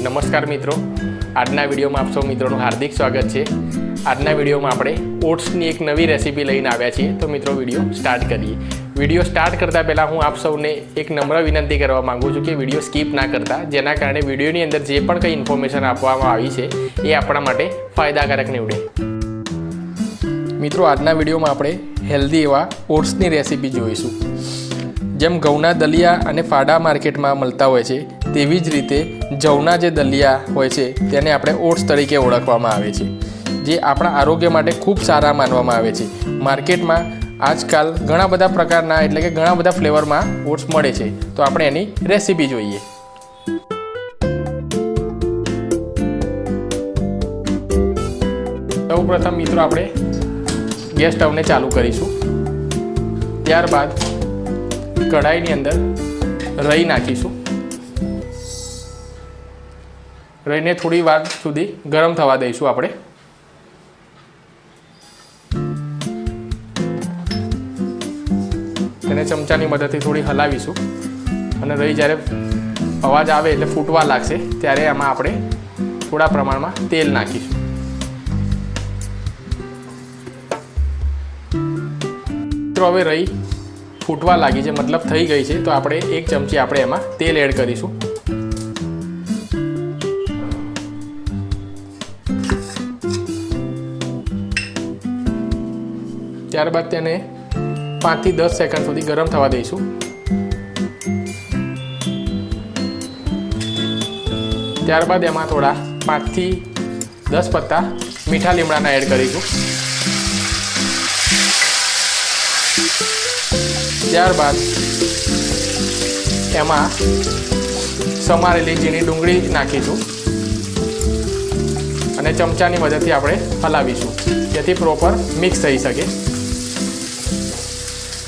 નમસ્કાર મિત્રો, આજના વિડીયોમાં આપ સૌ મિત્રોનું હાર્દિક સ્વાગત છે। આજના વિડીયોમાં આપણે ઓટ્સની એક નવી રેસીપી લઈને આવ્યા છીએ। તો મિત્રો વિડીયો સ્ટાર્ટ કરીએ। વિડીયો સ્ટાર્ટ કરતાં પહેલાં હું આપ સૌને એક નમ્ર વિનંતી કરવા માગું છું કે વિડીયો સ્કીપ ના કરતા, જેના કારણે વિડીયોની અંદર જે પણ કંઈ ઇન્ફોર્મેશન આપવામાં આવી છે એ આપણા માટે ફાયદાકારક નીવડે। મિત્રો આજના વિડીયોમાં આપણે હેલ્ધી એવા ઓટ્સની રેસીપી જોઈશું। જેમ ઘઉંના દલિયા અને ફાડા માર્કેટમાં મળતા હોય છે, તેવી જ રીતે જવના જે દલિયા હોય છે તેને આપણે ઓટ્સ તરીકે ઓળખવામાં આવે છે, જે આપણા આરોગ્ય માટે ખૂબ સારા માનવામાં આવે છે। માર્કેટમાં આજકાલ ઘણા બધા પ્રકારના એટલે કે ઘણા બધા ફ્લેવરમાં ઓટ્સ મળે છે, તો આપણે એની રેસીપી જોઈએ। સૌપ્રથમ મિત્રો આપણે ગેસ સ્ટવને ચાલુ કરીશું। ત્યારબાદ કઢાઈની અંદર રઈ નાખીશું। રઈને થોડી વાર સુધી ગરમ થવા દઈશું આપણે। તેને ચમચાની મદદથી થોડી હલાવીશું અને રઈ જ્યારે અવાજ આવે એટલે ફૂટવા લાગશે ત્યારે આમાં આપણે થોડા પ્રમાણમાં તેલ નાખીશું। તો હવે રઈ ફૂટવા લાગી છે, મતલબ થઈ ગઈ છે, તો આપણે એક ચમચી આપણે એમાં તેલ એડ કરીશું। ત્યારબાદ તેને 5 થી 10 સેકન્ડ સુધી ગરમ થવા દઈશું। ત્યારબાદ એમાં થોડા 5 થી 10 પત્તા મીઠા લીમડાના એડ કરીશું। ત્યારબાદ એમાં સમારેલી ઝીણી ડુંગળી નાખીશું અને ચમચાની મદદથી આપણે હલાવીશું, જેથી પ્રોપર મિક્સ થઈ શકે।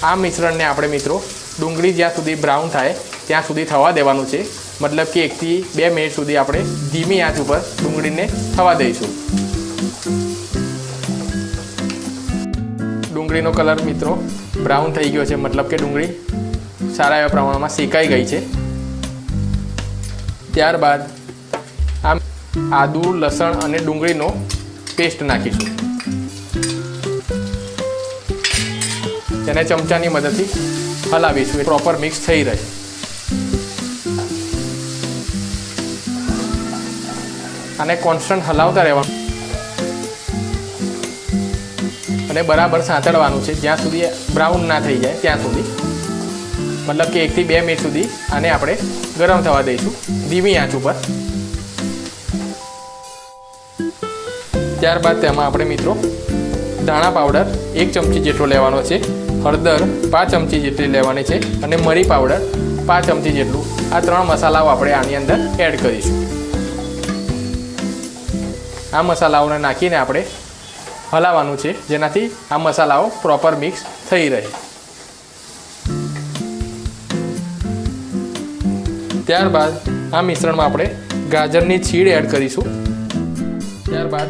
આ મિશ્રણને આપણે મિત્રો ડુંગળી જ્યાં સુધી બ્રાઉન થાય ત્યાં સુધી થવા દેવાનું છે, મતલબ કે 1 થી 2 મિનિટ સુધી આપણે ધીમી આંચ ઉપર ડુંગળીને થવા દઈશું। ડુંગળીનો કલર મિત્રો બ્રાઉન થઈ ગયો છે, મતલબ કે ડુંગળી સારા એવા પ્રમાણમાં શેકાઈ ગઈ છે। ત્યારબાદ આદુ, લસણ અને ડુંગળીનો પેસ્ટ નાખીશું। તેને ચમચાની મદદથી હલાવીશું, પ્રોપર મિક્સ થઈ રહે। આને કોન્સ્ટન્ટ હલાવતા રહેવાનું અને બરાબર સાંતળવાનું છે, જ્યાં સુધી બ્રાઉન ના થઈ જાય ત્યાં સુધી, મતલબ કે 1 થી 2 મિનિટ સુધી આને આપણે ગરમ થવા દઈશું ધીમી આંચ ઉપર। ત્યારબાદ તેમાં આપણે મિત્રો ધાણા પાવડર 1 ચમચી જેટલો લેવાનો છે, હળદર 5 ચમચી જેટલી લેવાની છે અને મરી પાવડર 5 ચમચી જેટલું, આ 3 મસાલાઓ આપણે આની અંદર એડ કરીશું। આ મસાલાઓને નાખીને આપણે હલાવવાનું છે, જેનાથી આ મસાલાઓ પ્રોપર મિક્સ થઈ રહે। ત્યારબાદ આ મિશ્રણમાં આપણે ગાજરની છીણ એડ કરીશું। ત્યારબાદ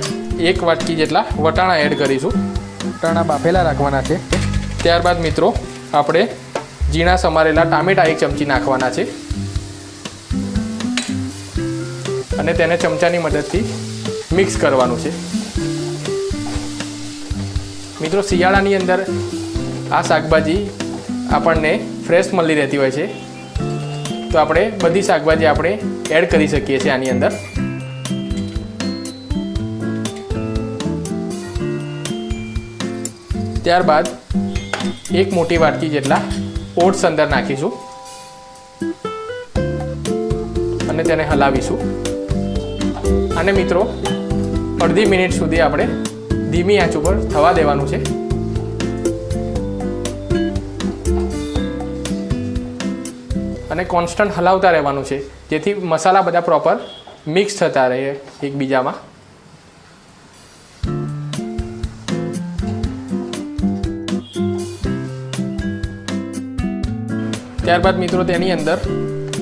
1 વાટકી જેટલા વટાણા એડ કરીશું। વટાણા બાફેલા રાખવાના છે। ત્યારબાદ મિત્રો આપણે ઝીણા સમારેલા ટામેટા 1 ચમચી નાખવાના છે અને તેને ચમચાની મદદથી મિક્સ કરવાનું છે। મિત્રો શિયાળાની અંદર આ શાકભાજી આપણને ફ્રેશ મળી રહેતી હોય છે, તો આપણે બધી શાકભાજી આપણે એડ કરી શકીએ છીએ આની અંદર। ત્યારબાદ 1 મોટી વાટકી જેટલા ઓટ્સ અંદર નાખીશું અને તેને હલાવીશું। અને મિત્રો અડધી મિનિટ સુધી આપણે ધીમી આંચ ઉપર થવા દેવાનું છે। અને કોન્સ્ટન્ટ હલાવતા રહેવાનું છે, જેથી મસાલા બધા પ્રોપર મિક્સ થતા રહે એકબીજામાં। ત્યારબાદ મિત્રો તેની અંદર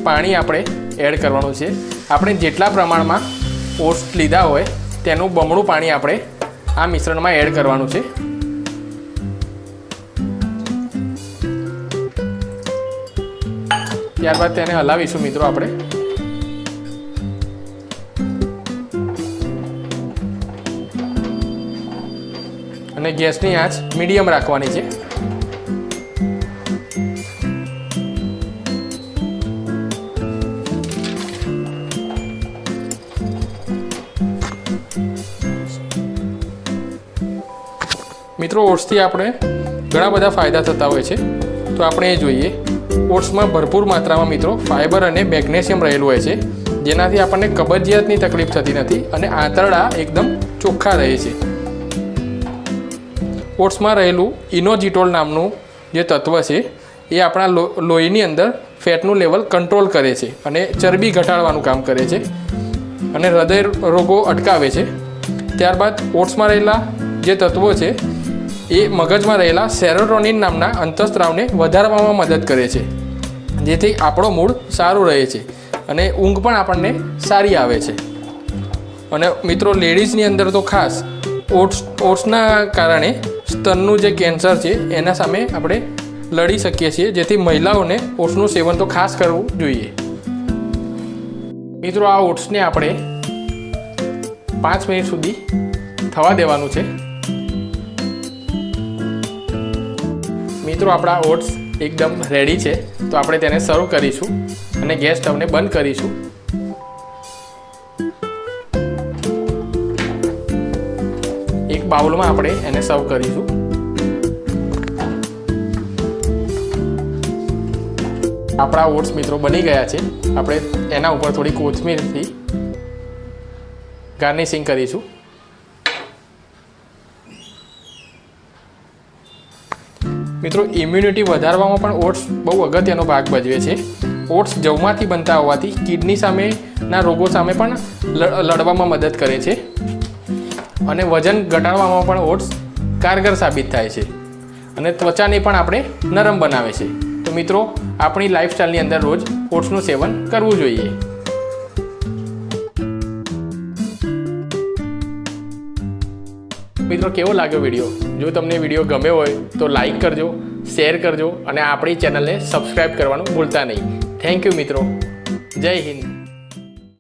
પાણી આપણે એડ કરવાનું છે। આપણે જેટલા પ્રમાણમાં ઓટ્સ લીધા હોય તેનું બમણું પાણી આપણે આ મિશ્રણમાં એડ કરવાનું છે। ત્યારબાદ તેને હલાવીશું મિત્રો આપણે। અને ગેસની આંચ મીડિયમ રાખવાની છે. મિત્રો ઓટ્સથી આપણે ઘણા બધા ફાયદા થતા હોય છે, તો આપણે એ જોઈએ. ઓટ્સમાં ભરપૂર માત્રામાં મિત્રો ફાઇબર અને મેગ્નેશિયમ રહેલું હોય છે, જેનાથી આપણને કબજિયાતની તકલીફ થતી નથી અને આંતરડા એકદમ ચોખ્ખા રહે છે. ઓટ્સમાં રહેલું ઇનોજીટોલ નામનું જે તત્વ છે એ આપણા લોહીની અંદર ફેટનું લેવલ કંટ્રોલ કરે છે અને ચરબી ઘટાડવાનું કામ કરે છે અને હૃદય રોગો અટકાવે છે. ત્યારબાદ ઓટ્સમાં રહેલા જે તત્વો છે એ મગજમાં રહેલા સેરોટોનિન નામના અંતઃસ્ત્રાવને વધારવામાં મદદ કરે છે, જેથી આપણો મૂડ સારું રહે છે અને ઊંઘ પણ આપણને સારી આવે છે. અને મિત્રો લેડીઝની અંદર તો ખાસ ઓટ્સના કારણે સ્તનનું જે કેન્સર છે એના સામે આપણે લડી શકીએ છીએ, જેથી મહિલાઓને ઓટ્સનું સેવન તો ખાસ કરવું જોઈએ. મિત્રો આ ઓટ્સને આપણે 5 મિનિટ સુધી થવા દેવાનું છે. મિત્રો આપણા ઓટ્સ એકદમ રેડી છે, તો આપણે તેને સર્વ કરીશું અને ગેસ સ્ટવને બંધ કરીશું. એક બાઉલમાં આપણે એને સર્વ કરીશું. આપણા ઓટ્સ મિત્રો બની ગયા છે. આપણે એના ઉપર થોડી કોથમીરથી ગાર્નિશિંગ કરીશું. મિત્રો ઇમ્યુનિટી વધારવામાં પણ ઓટ્સ બહુ અગત્યનો ભાગ ભજવે છે. ઓટ્સ જવમાંથી બનતા હોવાથી કિડની સામેના રોગો સામે પણ લડવામાં મદદ કરે છે અને વજન ઘટાડવામાં પણ ઓટ્સ કારગર સાબિત થાય છે અને ત્વચાને પણ આપણે નરમ બનાવે છે. તો મિત્રો આપણી લાઈફસ્ટાઈલની અંદર રોજ ઓટ્સનું સેવન કરવું જોઈએ. મિત્રો કેવો લાગ્યો વિડીયો? જો તમને વિડીયો ગમ્યો હોય તો લાઈક કરજો, શેર કરજો અને આપણી ચેનલને સબસ્ક્રાઈબ કરવાનું ભૂલતા નહીં. થેન્ક યુ મિત્રો. જય હિન્દ.